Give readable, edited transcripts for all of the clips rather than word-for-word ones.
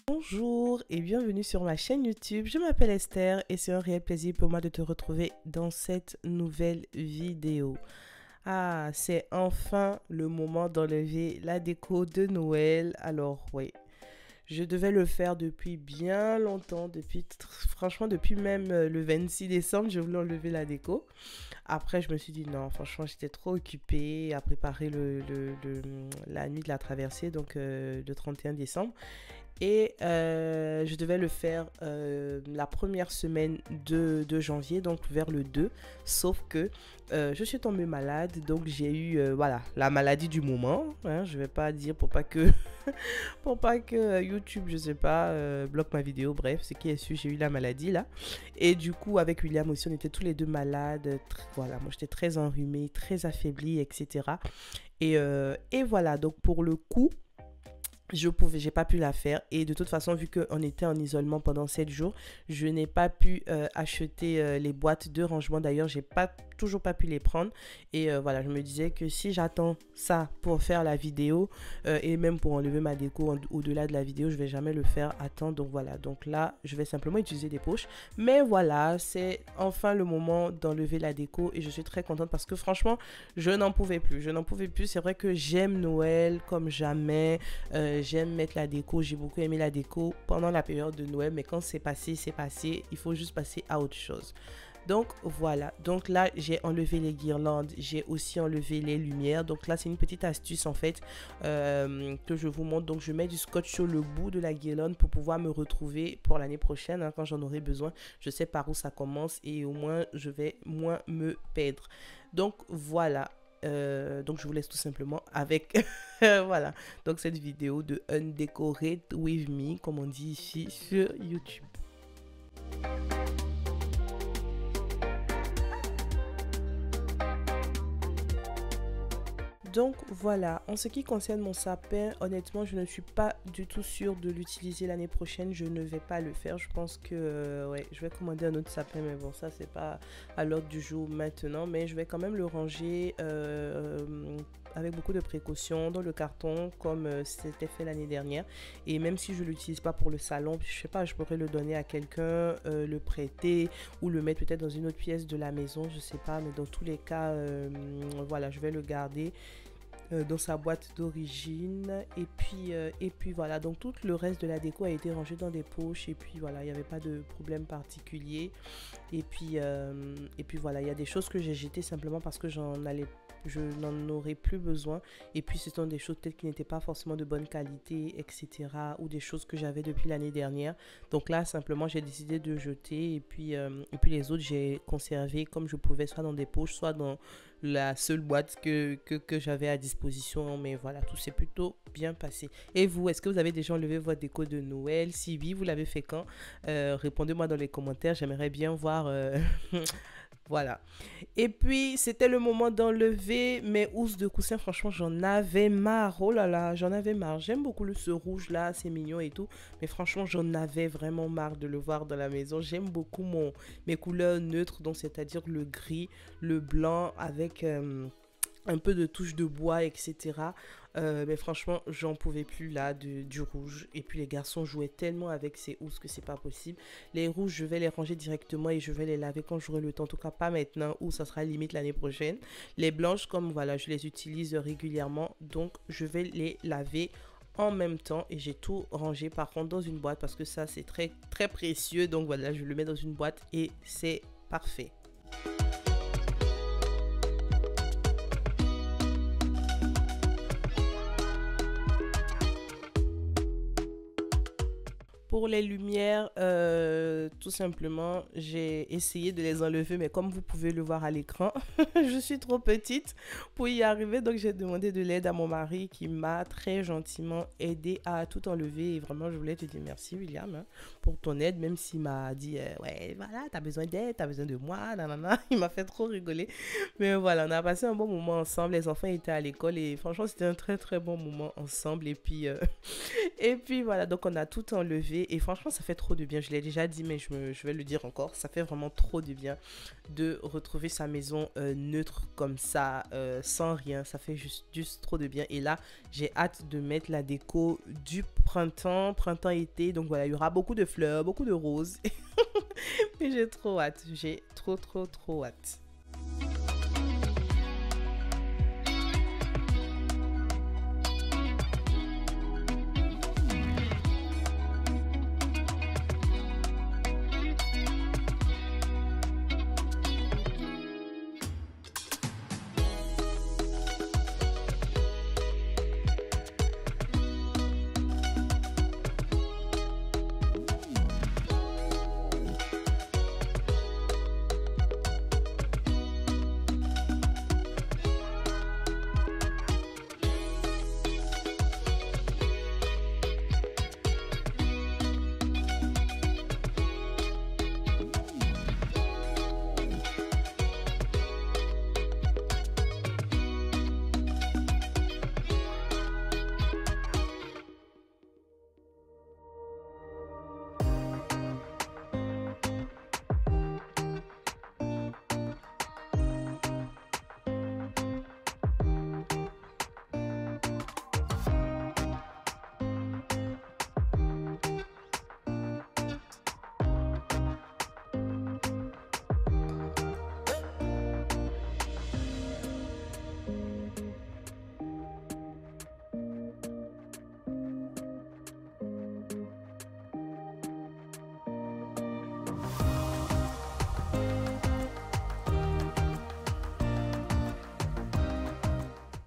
Bonjour et bienvenue sur ma chaîne YouTube. Je m'appelle Esther et c'est un réel plaisir pour moi de te retrouver dans cette nouvelle vidéo. Ah, c'est enfin le moment d'enlever la déco de Noël. Alors oui, je devais le faire depuis bien longtemps, franchement depuis même le 26 décembre, je voulais enlever la déco. Après, je me suis dit non, franchement, j'étais trop occupée à préparer la nuit de la traversée, donc le 31 décembre. Et je devais le faire la première semaine de janvier, donc vers le 2. Sauf que je suis tombée malade, donc j'ai eu voilà, la maladie du moment. Hein, je vais pas dire pour pas que, pour pas que YouTube, je sais pas, bloque ma vidéo. Bref, ce qui est sûr, j'ai eu la maladie là. Et du coup, avec William aussi, on était tous les deux malades. Voilà, moi j'étais très enrhumée, très affaiblie, etc. Et voilà, donc pour le coup, j'ai pas pu la faire et de toute façon vu qu'on était en isolement pendant 7 jours, je n'ai pas pu acheter les boîtes de rangement. D'ailleurs, j'ai toujours pas pu les prendre et voilà, je me disais que si j'attends ça pour faire la vidéo et même pour enlever ma déco au-delà de la vidéo, je vais jamais le faire à temps. Donc voilà, donc là, je vais simplement utiliser des poches. Mais voilà, c'est enfin le moment d'enlever la déco et je suis très contente parce que franchement, je n'en pouvais plus. Je n'en pouvais plus. C'est vrai que j'aime Noël comme jamais. J'aime mettre la déco, j'ai beaucoup aimé la déco pendant la période de Noël, mais quand c'est passé, il faut juste passer à autre chose. Donc voilà, donc là j'ai enlevé les guirlandes, j'ai aussi enlevé les lumières. Donc là c'est une petite astuce en fait que je vous montre. Donc je mets du scotch sur le bout de la guirlande pour pouvoir me retrouver pour l'année prochaine hein, quand j'en aurai besoin. Je sais par où ça commence et au moins je vais moins me perdre. Donc voilà. Donc je vous laisse tout simplement avec voilà, donc cette vidéo de Undecorate with me comme on dit ici sur YouTube. Donc voilà, en ce qui concerne mon sapin, honnêtement, je ne suis pas du tout sûre de l'utiliser l'année prochaine. Je ne vais pas le faire. Je pense que ouais, je vais commander un autre sapin, mais bon, ça c'est pas à l'ordre du jour maintenant. Mais je vais quand même le ranger avec beaucoup de précautions dans le carton, comme c'était fait l'année dernière. Et même si je l'utilise pas pour le salon, je sais pas, je pourrais le donner à quelqu'un, le prêter ou le mettre peut-être dans une autre pièce de la maison, je sais pas. Mais dans tous les cas, voilà, je vais le garder dans sa boîte d'origine et puis voilà, donc tout le reste de la déco a été rangé dans des poches et puis voilà, il n'y avait pas de problème particulier et puis voilà, il y a des choses que j'ai jetées simplement parce que je n'en aurais plus besoin et puis ce sont des choses peut-être qui n'étaient pas forcément de bonne qualité, etc., ou des choses que j'avais depuis l'année dernière. Donc là simplement j'ai décidé de jeter et puis les autres j'ai conservé comme je pouvais, soit dans des poches, soit dans la seule boîte que j'avais à disposition. Mais voilà, tout s'est plutôt bien passé. Et vous, est-ce que vous avez déjà enlevé votre déco de Noël? Si oui, vous l'avez fait quand? Répondez-moi dans les commentaires, j'aimerais bien voir voilà. Et puis, c'était le moment d'enlever mes housses de coussin. Franchement, j'en avais marre. Oh là là, j'en avais marre. J'aime beaucoup ce rouge là, c'est mignon et tout. Mais franchement, j'en avais vraiment marre de le voir dans la maison. J'aime beaucoup mes couleurs neutres, donc c'est-à-dire le gris, le blanc avec un peu de touche de bois, etc. Mais franchement, j'en pouvais plus là du rouge. Et puis les garçons jouaient tellement avec ces housses que c'est pas possible. Les rouges, je vais les ranger directement et je vais les laver quand j'aurai le temps. En tout cas, pas maintenant ou ça sera limite l'année prochaine. Les blanches, comme voilà, je les utilise régulièrement. Donc, je vais les laver en même temps et j'ai tout rangé par contre dans une boîte parce que ça c'est très très précieux. Donc voilà, je le mets dans une boîte et c'est parfait. Pour les lumières, tout simplement, j'ai essayé de les enlever, mais comme vous pouvez le voir à l'écran, je suis trop petite pour y arriver. Donc, j'ai demandé de l'aide à mon mari qui m'a très gentiment aidé à tout enlever. Et vraiment, je voulais te dire merci, William, hein, pour ton aide, même s'il m'a dit, ouais, voilà, t'as besoin d'aide, t'as besoin de moi, nanana. Il m'a fait trop rigoler. Mais voilà, on a passé un bon moment ensemble. Les enfants étaient à l'école et franchement, c'était un très, très bon moment ensemble. Et puis voilà, donc on a tout enlevé. et franchement ça fait trop du bien. Je l'ai déjà dit mais je vais le dire encore, ça fait vraiment trop du bien de retrouver sa maison neutre comme ça, sans rien. Ça fait juste trop de bien. Et là j'ai hâte de mettre la déco du printemps-été. Donc voilà, il y aura beaucoup de fleurs, beaucoup de roses. Et j'ai trop hâte, j'ai trop hâte.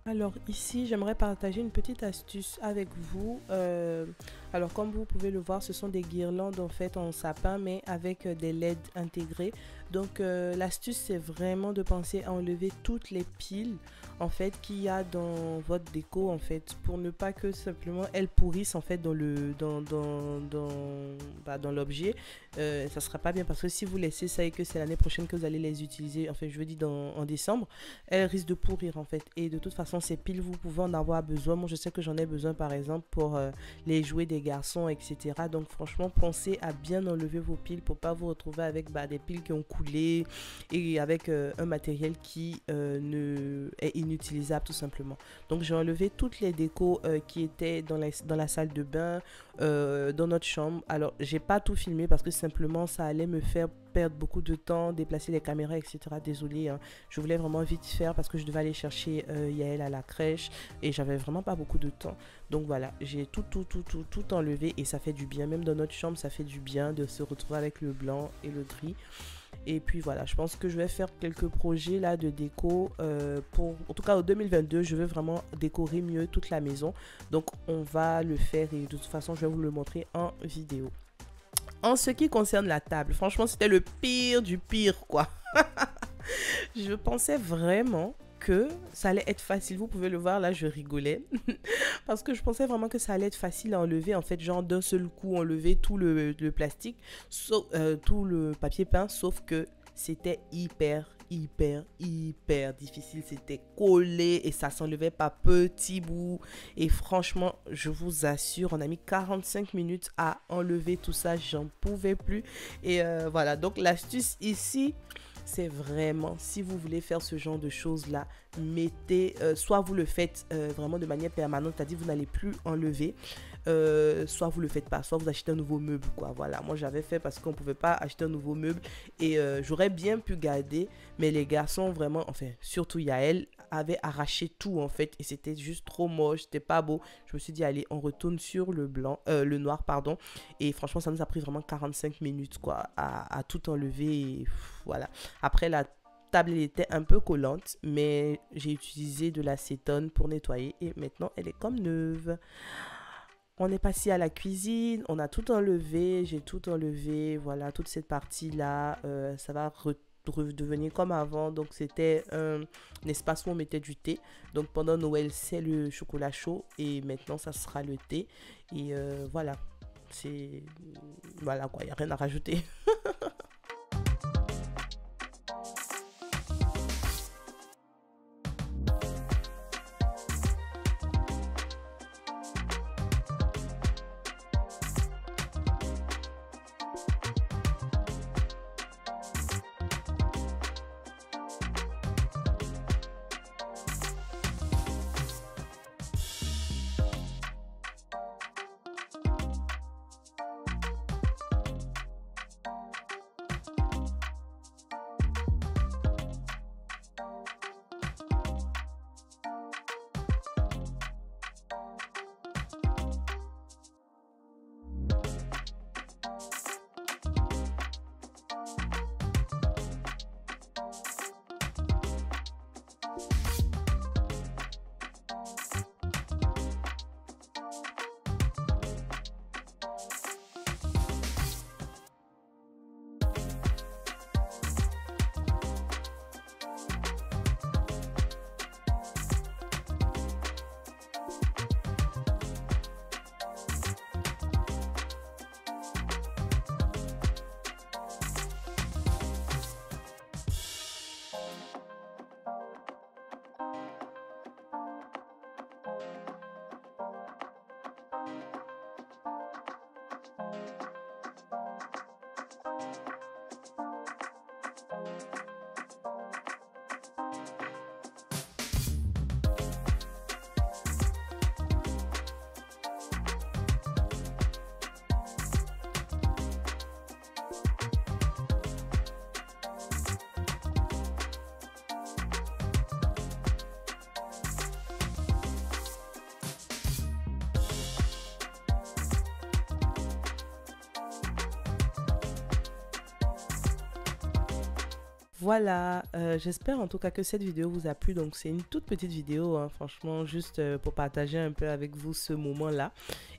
Alors ici, j'aimerais partager une petite astuce avec vous. Alors comme vous pouvez le voir, ce sont des guirlandes en fait en sapin mais avec des LED intégrés. Donc l'astuce c'est vraiment de penser à enlever toutes les piles en fait qu'il y a dans votre déco en fait, pour ne pas que simplement elles pourrissent en fait dans l'objet. Ça sera pas bien parce que si vous laissez ça et que c'est l'année prochaine que vous allez les utiliser, enfin je veux dire en décembre, elles risquent de pourrir en fait. Et de toute façon ces piles vous pouvez en avoir besoin. Moi je sais que j'en ai besoin par exemple pour les jouets des garçons, etc. Donc franchement pensez à bien enlever vos piles pour pas vous retrouver avec des piles qui ont coulé et avec un matériel qui ne est inutilisable tout simplement. Donc j'ai enlevé toutes les décos qui étaient dans la salle de bain, dans notre chambre. Alors j'ai pas tout filmé parce que simplement ça allait me faire perdre beaucoup de temps, déplacer les caméras, etc. Désolée, hein. Je voulais vraiment vite faire parce que je devais aller chercher Yael à la crèche et j'avais vraiment pas beaucoup de temps. Donc voilà, j'ai tout enlevé et ça fait du bien. Même dans notre chambre, ça fait du bien de se retrouver avec le blanc et le gris. Et puis voilà, je pense que je vais faire quelques projets là de déco en tout cas au 2022, je veux vraiment décorer mieux toute la maison. Donc on va le faire et de toute façon, je vais vous le montrer en vidéo. En ce qui concerne la table, franchement, c'était le pire du pire, quoi. Je pensais vraiment que ça allait être facile. Vous pouvez le voir, là, je rigolais. Parce que je pensais vraiment que ça allait être facile à enlever. En fait, genre d'un seul coup, enlever tout le plastique, tout le papier peint, sauf que c'était hyper difficile. C'était collé et ça s'enlevait par petits bouts. Et franchement, je vous assure, on a mis 45 minutes à enlever tout ça. J'en pouvais plus. Et voilà, donc l'astuce ici, c'est vraiment, si vous voulez faire ce genre de choses là, mettez, soit vous le faites vraiment de manière permanente, c'est-à-dire vous n'allez plus enlever, soit vous le faites pas, soit vous achetez un nouveau meuble, quoi. Voilà, moi j'avais fait parce qu'on pouvait pas acheter un nouveau meuble et j'aurais bien pu garder, mais les garçons vraiment, enfin surtout Yael, avait arraché tout en fait et c'était juste trop moche, c'était pas beau. Je me suis dit allez, on retourne sur le noir pardon, et franchement ça nous a pris vraiment 45 minutes quoi à tout enlever et voilà. Après la table elle était un peu collante mais j'ai utilisé de l'acétone pour nettoyer et maintenant elle est comme neuve. On est passé à la cuisine, on a tout enlevé, j'ai tout enlevé, voilà, toute cette partie-là, ça va redevenir comme avant. Donc, c'était un espace où on mettait du thé. Donc, pendant Noël, c'est le chocolat chaud et maintenant, ça sera le thé. Et voilà, voilà quoi, il n'y a rien à rajouter. Voilà, j'espère en tout cas que cette vidéo vous a plu. Donc c'est une toute petite vidéo, hein, franchement, juste pour partager un peu avec vous ce moment-là.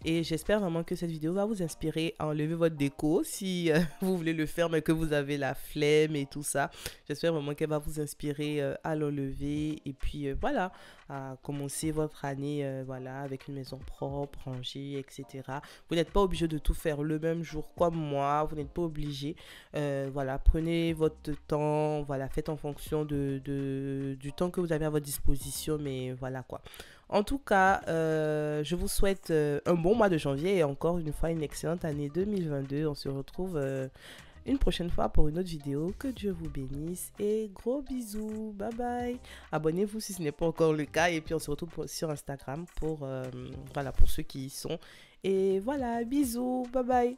Et j'espère vraiment que cette vidéo va vous inspirer à enlever votre déco si vous voulez le faire mais que vous avez la flemme et tout ça. J'espère vraiment qu'elle va vous inspirer à l'enlever et puis voilà, à commencer votre année voilà, avec une maison propre, rangée, etc. Vous n'êtes pas obligé de tout faire le même jour comme moi, vous n'êtes pas obligé. Voilà, prenez votre temps, voilà, faites en fonction du temps que vous avez à votre disposition, mais voilà quoi. En tout cas, je vous souhaite un bon mois de janvier et encore une fois une excellente année 2022. On se retrouve une prochaine fois pour une autre vidéo. Que Dieu vous bénisse et gros bisous. Bye bye. Abonnez-vous si ce n'est pas encore le cas et puis on se retrouve sur Instagram pour, voilà, pour ceux qui y sont. Et voilà, bisous. Bye bye.